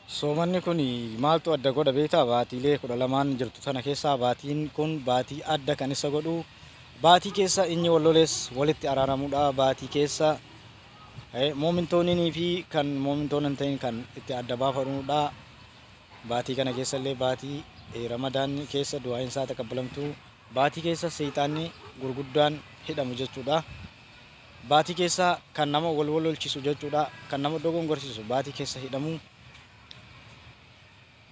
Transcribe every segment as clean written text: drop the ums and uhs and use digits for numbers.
Soomanni kun maaltu adda godha beektaa? Baatiilee 12 jirtu tana keessaa baatiin kun baatii adda kan isa godhu baatii keessa inni wallolees walitti araaramuudha. Baatii keessa moomintoonnii fi kan moomintoonni hin ta'in kan itti adda baafamuudha. Baatii kana keessa illee baatii Ramadaan keessa du'aayin isaa taqabbalamtu, baatii keessa seexaanni gurguddaan hidhamu jechuudha. Baatii keessa kan nama wal lolchisu jechuudha. Kan nama dogongorsiisu baatii keessa hidhamu.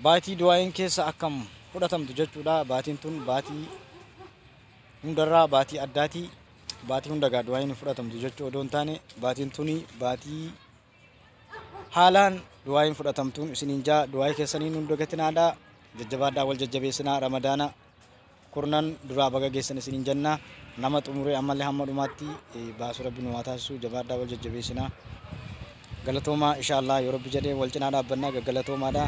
Baatii du'aayin keessa akkam fudhatamtu jechuudha. Baatiin tun baatii hundarraa baatii addaati. Baatii hundagaa du'aayin fudhatamtu jechuu odoo hin taane baatiin tuni baatii haalaan du'aayin fudhatamtuun isiniin jaa du'aayii keessaniin hunda gatinaadha. Jajjabaadhaa wal jajjabeessinaa. Ramadaana kurnan duraa baga geessan isiniin jenna. Nama xumuree ammallee hamma dhumaatti baasuu rabbi nu haa taasisu. Jabaadhaa wal jajjabeessinaa. Galatoomaa inshaallah yoo rabbi jedhee wal cinaa dhaabbannaa gaggalatoomaadha.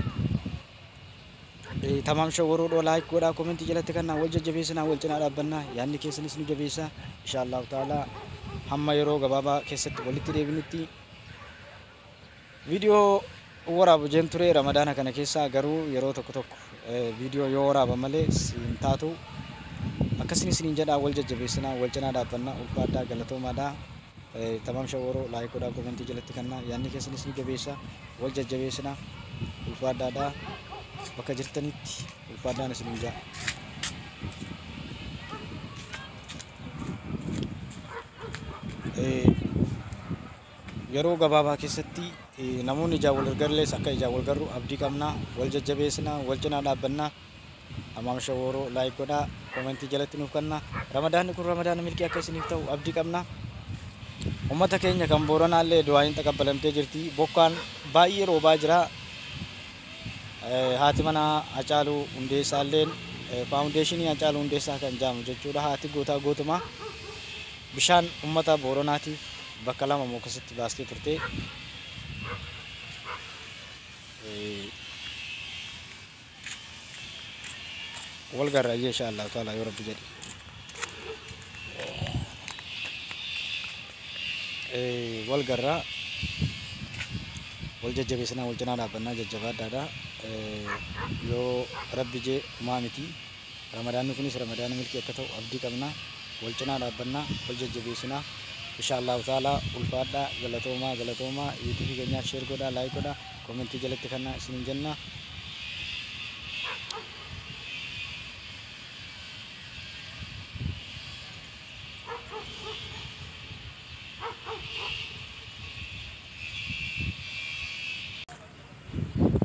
Tamam shawwaroodha like godhaa komentii jalatti kannaa wal jajjabeessinaa wal cinaa dhaabbannaa yaadni keessanis nu jabeessa inshaallah ta'ala hamma yeroo gabaabaa keessatti walitti deebinutti viidiyoo waraabu jeen ture ramadaana kana keessa garuu yeroo tokko viidiyoo yoo waraaba malee hin taatu akkasiin isiniin jedhaa wal jajjabeessinaa wal cinaa dhaabbannaa ulfaadhaa galatoomaadhaa. Tamam shawwaroo like godhaa komentii jalatti kannaa yaadni keessanis nu jabeessa wal jajjabeessinaa ulfaadhaadhaa. Bakka jirtanitti ulfaadhaan isiniin jaa. Yeroo gabaabaa keessatti namoonni ijaa wal gargaarles akka ijaa wal garru abdii qabnaa wal jajjabeessinaa wal cinaa dhaabbannaa. Tamam shawwaroo like godhaa komentii jalatti nuuf kannaa. Ramadaanni kun ramadaana milkii akka isiniif ta'u abdii qabnaa. Uummata keenya kan Booranaallee du'aayin taqabbalamtee jirti. Bokkaan baay'ee roobaa jira. Haati mana Hacaaluu Hundeessaalleen faawundeeshinii Hacaaluu Hundeessaa kan jaamu jechuudha. Haati gootaa gootumaa bishaan uummata Booranaatiif bakka lama keessatti baastee turte. Wal garraayee inshaallah ta'ala yoo rabbi jedhe. Wal garraa wal jajjabeessinaa wal cinaa dhaabbannaa jajjabaadhaadha. Yoo rabbi jee uumaa miti ramadaanni kunis ramadaana milkii akka ta'u abdii qabnaa wal cinaa dhaabbannaa wal jajjabeessinaa inshaallah ta'ala ulfaadhaa galatoomaa yuutuubii keenyaa sheer godhaa laayik godhaa komentii jalatti kannaa isiniin jenna.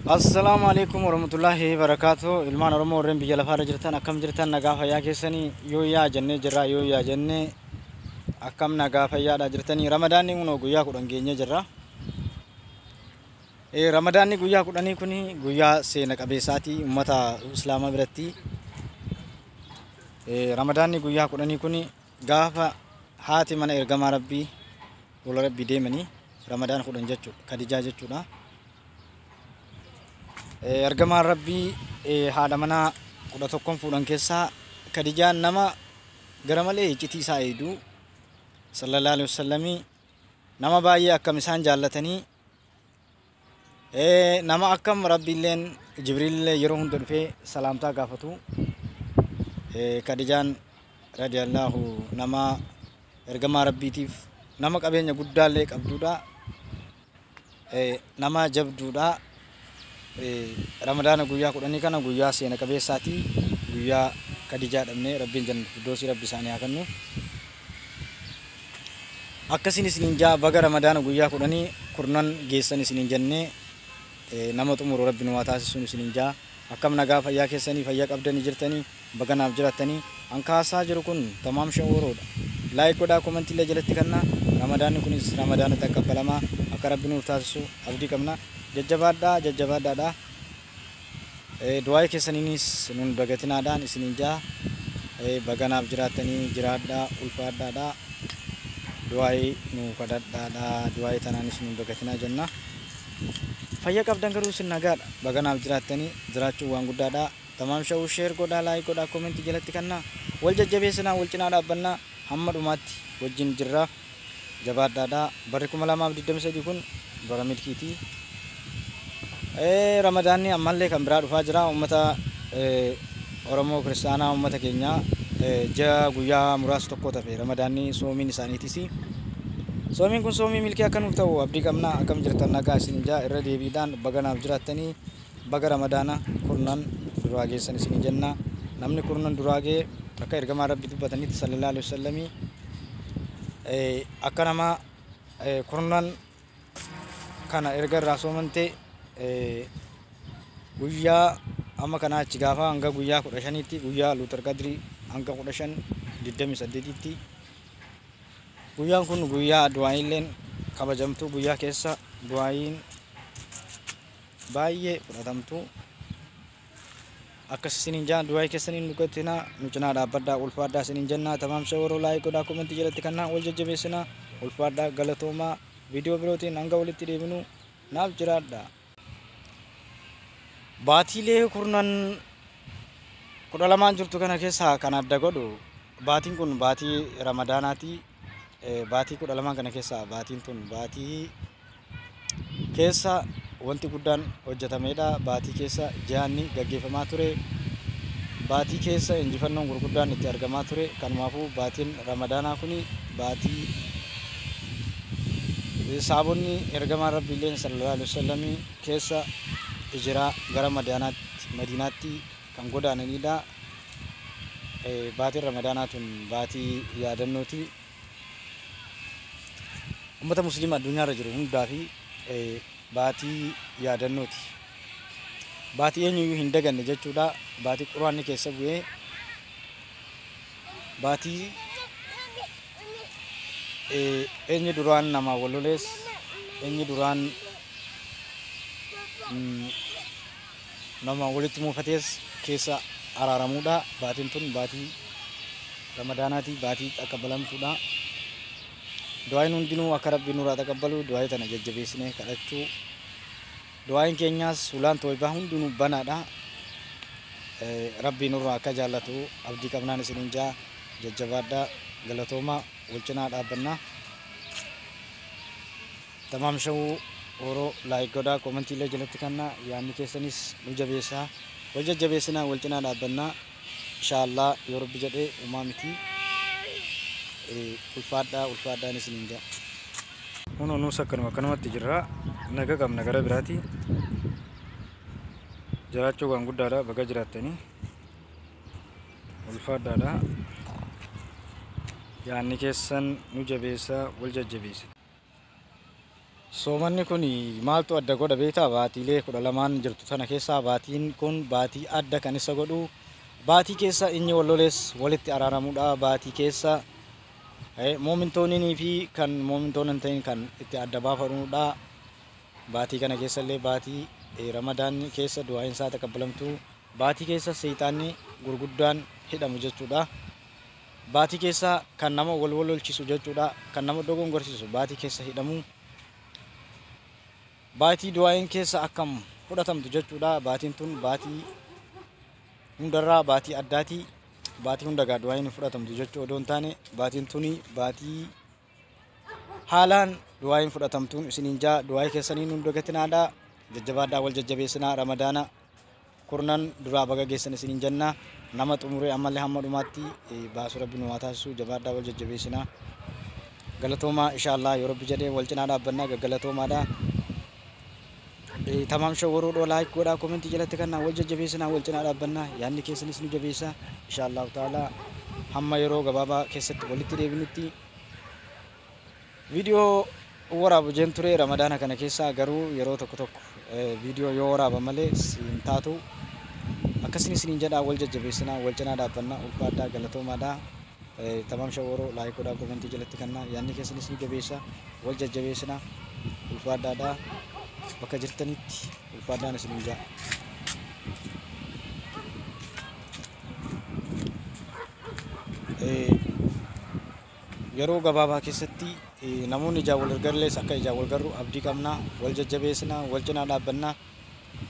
Assalamualaikum warahmatullahi wabarakatuh. Ilmaan Oromoo warreen biyya lafaarra jirtan akkam jirtan nagaa fayyaa keessanii yoo yaa jennee jirra yoo yaa jennee akkam nagaa fayyaadha jirtanii. Ramadaanni kun guyyaa 10 geenye jirra. Ramadaanni guyyaa 10 kuni guyyaa seena qabeessaati ummata islaamaa biratti. Ramadaanni guyyaa 10 kuni gaafa haati mana ergamaa rabbii wala rabbii deemanii Ramadaan 10 jechuudha Khadijaa jechuudha. Ergamaan rabbii haadha manaa 11 fuudhan keessaa Khadijaan nama gara malee iccitii isaa eedu sallallahu alaihi wasallam nama baay'ee akkam isaan jaallatanii nama akkam rabbiilleen Jibriillee yeroo hunda dhufee salaamtaa gaafatu. Khadijaan radiyallahu nama ergamaa rabbiitiif nama qabeenya guddaallee qabduudha. Nama jabduudha. Ramadaana guyyaa 10 kana guyyaa seena qabeessaati. Guyyaa Khadijaa dhabnee rabbiin jannatu firdawsii rabbi isaanii haa kennu. Akkasiin isiniin jaa baga Ramadaana guyyaa 10 kurnan geessan isiniin jennee nama xumuru rabbi nu haa taasisuun isiniin jaa. Akkam nagaa fayyaa keessanii fayyaa qabdanii jirtanii baganaaf jiraatanii ankaasaa jiru kun Tamam Shawwaroodha. Like godhaa komentii jalatti kannaa. Ramadaanni kunis Ramadaana taqabbalamaa akka rabbi nuuf taasisu abdii qabna. Jajjabaadhaadha. Du'aa keessaniinis nun bagatinaadhaan isiniin jaa baganaaf jiraatanii jiraadhaa ulfaadhaadha. Du'aa nu kadhadhaadha. Du'aa tanaanis nun bagatinaa jenna. Fayyaa qabdan garuu isin nagaadha. Baganaaf jiraatanii jiraachuu waan guddaadha. Tamam Shawwuu sheer godhaa laayik godhaa komentii jalatti kannaa wal jajjabeessinaa wal cinaa dhaabbannaa hamma dhumaatti wajjin jirra. Jabaadhaadha. Barri 2023 kun bara milkiitii. Ramadaanni ammallee kan biraa dhufaa jira. Uummata Oromoo Kiristaanaa uummata keenya ji'a guyyaa muraasa tokko tafe Ramadaanni soomiin isaaniitis. Soomiin kun soomii milkii akka nuuf ta'u abdii qabna. Akkam jirtan nagaa isin jaa irra deebiidhaan baganaaf jiraattanii baga Ramadaana kurnan duraa geessan isin jenna. Namni kurnan duraa gee akka ergamaa Rabbi dubbatanitti sallallahu alaihi wasallamii akka nama kurnan kana erga irraa soomante guyyaa amma kana achi gaafa hanga guyyaa 15tti guyyaa Luutar Qadrii hanga 15:28tti guyyaan kun guyyaa du'aayileen kabajamtu guyyaa keessa du'aayin baay'ee fudhatamtu akka isiniin jaan du'aay keessaniin nuqatina nu cinaa dhaabbadhaa ulfaadhaa isiniin jennaa tamaam shawaroo laayik godhaa komentii jalatti kannaa wal jajjabeessinaa ulfaadhaa galatoomaa viidiyoo birootiin hanga walitti deebinu naaf jiraadhaa. Baatiilee kurnan 12 jirtu kana keessa kan adda godhu baatiin kun baatii Ramadaanaati. Baatii 12 kana keessa baatiin tun baatii keessa wanti guddaan hojjetamedha. Baatii keessa jihaanni gaggeeffamaa ture. Baatii keessa injifannoon gurguddaan itti argamaa ture. Kanumaafuu baatiin Ramadaanaa kuni baatii saabonni ergamaa Rabbiilleen sallallahu alaihi wasallam keessa hijiraa gara Madiinaatti kan godaananidha. Baatiin Ramadaanaa tun baatii yaadannooti. Ummata musliima addunyaarra jiru hundaa fi baatii yaadannooti. Baatii eenyuyyuu hin daganne jechuudha. Baatii quraanni keessa bu'ee baatii eenyu duraan nama walolees eenyu duraan nama walitti muufatees keessa araaramuudha. Baatiin tun baatii Ramadaanaati. Baatii taqabbalamtuudha. Du'aayin hundinuu akka Rabbi nurraa taqabbalu du'aayii tana jajjabeessinee kadhachuu. Du'aayin keenyaas ulaan toobaa hundinuu banaadha. Rabbi nurraa akka jaallatu abdii qabnaan isiniin jaa jajjabaadhaa galatoomaa wal cinaa dhaabbannaa. Tamaam shawuu Oro laayik godhaa komentii jalatti kannaa yaadni keessanis nu jabeessaa wal jajjabeessinaa wal cinaa dhaabbannaa inshaallah yoo Rabbi jedhee uumaa miti ulfaadhaan isiniin jaa. Kun nuus akkanumatti jirra naga qabna gara biraati jiraachuu waan guddaadha baga jiraattanii ulfaadhaadha yaadni keessan nu jabeessaa wal jajjabeessa. Soomanni kun maaltu adda godha beektaa? Baatiilee 12 jirtu tana keessaa baatiin kun baatii adda kan isa godhu baatii keessa inni wallolees walitti araaramuudha. Baatii keessa moomintoonnii fi kan moomintoonni hin ta'in kan itti adda baafamuudha. Baatii kana keessa illee baatii Ramadaanni keessa du'aayin isaa taqabbalamtu. Baatii keessa seexaanni gurguddaan hidhamu jechuudha. Baatii keessa kan nama wal lolchisu jechuudha. Kan nama dogongorsiisu baatii keessa hidhamu. Baatii du'aayin keessa akkam fudhatamtu jechuudha. Baatiin tun baatii hundarraa baatii addaati. Baatii hundagaa du'aayin fudhatamtu jechuu odoo hin taane baatiin tuni baatii haalaan du'aayin fudhatamtuun isiniin jaa du'aayii keessaniin hunda gatinaadha. Jajjabaadhaa wal jajjabeessinaa Ramadaana kurnan duraa baga geessan isiniin jenna. Nama xumuree ammallee hamma dhumaatti baasu Rabbi nu haa taasisu. Jabaadhaa wal jajjabeessinaa galatoomaa inshaallah yoo Rabbi jedhee wal cinaa dhaabbannaa gaggalatoomaadha. Tamaam shawaroo laayik godhaa komentii jalatti kannaa wal jajjabeessinaa wal cinaa dhaabbannaa yaadni keessanis nu jabeessa inshaallah ta'ala hamma yeroo gabaabaa keessatti walitti deebinutti viidiyoo waraabu jeen ture Ramadaana kana keessa garuu yeroo tokko viidiyoo yoo waraaba malee hin taatu akkasiin isiniin jedhaa wal jajjabeessinaa wal cinaa dhaabbannaa ulfaadhaa galatoomaadhaa. Tamaam shawaroo laayik godhaa komentii jalatti kannaa yaadni keessanis nu jabeessa wal jajjabeessinaa ulfaadhaadhaa. Bakka jirtanitti ulfaadhaan isiniin jaa. Yeroo gabaabaa keessatti namoonni ijaa wal gargaarlees akka ijaa wal garru abdii qabnaa wal jajjabeessinaa wal cinaa dhaabbannaa.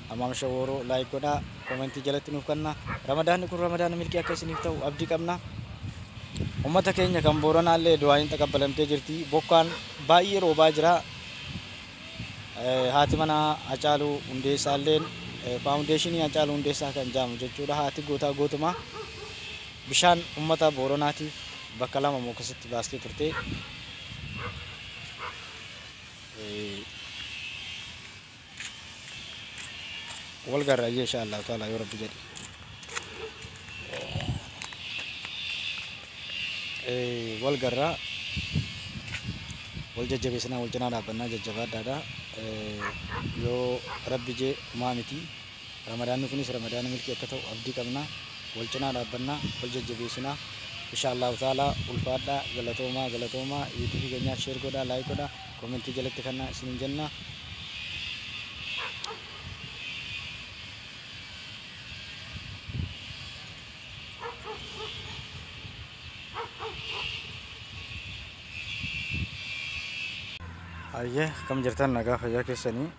Tamaam shawaroo laayik godhaa komentii jalatti nuuf kannaa. Ramadaanni kun Ramadaana milkii akka isiniif ta'u abdii qabnaa. Uummata keenya kan Booranaallee du'aayin taqabbalamtee jirti. Bokkaan baay'ee roobaa jira. haati mana Hacaaluu Hundeessaa illeen faawundeeshinii Hacaaluu Hundeessaa kan jedhamu jechuudha. Haati gootaa gootumaa bishaan uummata Booronaatiif bakka lama keessatti baastee turte. Wal garraa insha Allah taala yoo Rabbi jedhe. Wal garraa wal jajjabeessinaa wal cinaa dhaabbannaa jajjabaadhaadha. Yoo Rabbi jee uumaa miti. Ramadaanni kunis Ramadaana milkii akka ta'u abdii qabna. Wal cinaa dhaabbannaa wal jajjabeessinaa insha Allah taala ulfaadhaa galatoomaa YouTube keenyaa share godhaa like godhaa commentii jalatti kannaa isiniin jenna. Ayya kam jirtan nagaa fayyaa keessanii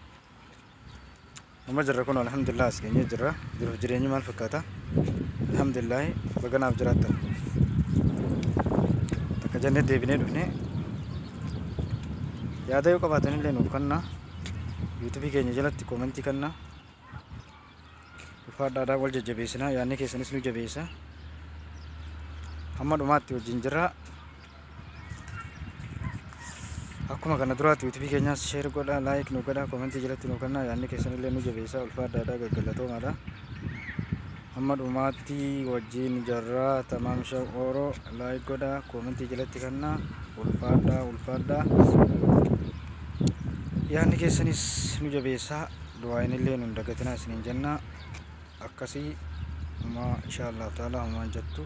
amma jirra kun alhamdulillah as keenya jirra jiruuf jireenyi maal fakkaata alhamdulillah baganaaf jiraattan takka jennee deebinee dhufne yaada yoo qabaatan illee nuuf kanna YouTube keenya jalatti commentii kanna ulfaadhaadhaa wal jajjabeessinaa yaadni keessanis nu jabeessa hamma dhumaatti wajjin jirra. Akkuma kana duraatti YouTube keenyaas share godhaa like nu godhaa commentii jalatti nu kannaa yaadni keessan illee nu jabeessa ulfaadhaadhaa gaggalatoomaadha. Hamma dhumaatti wajjin jirra tamaam shaqooroo like godhaa commentii jalatti kannaa ulfaadhaa yaadni keessanis nu jabeessa du'aayin illee nu dagatinaa isiniin jenna akkasii ma insha Allah taala amma jettu.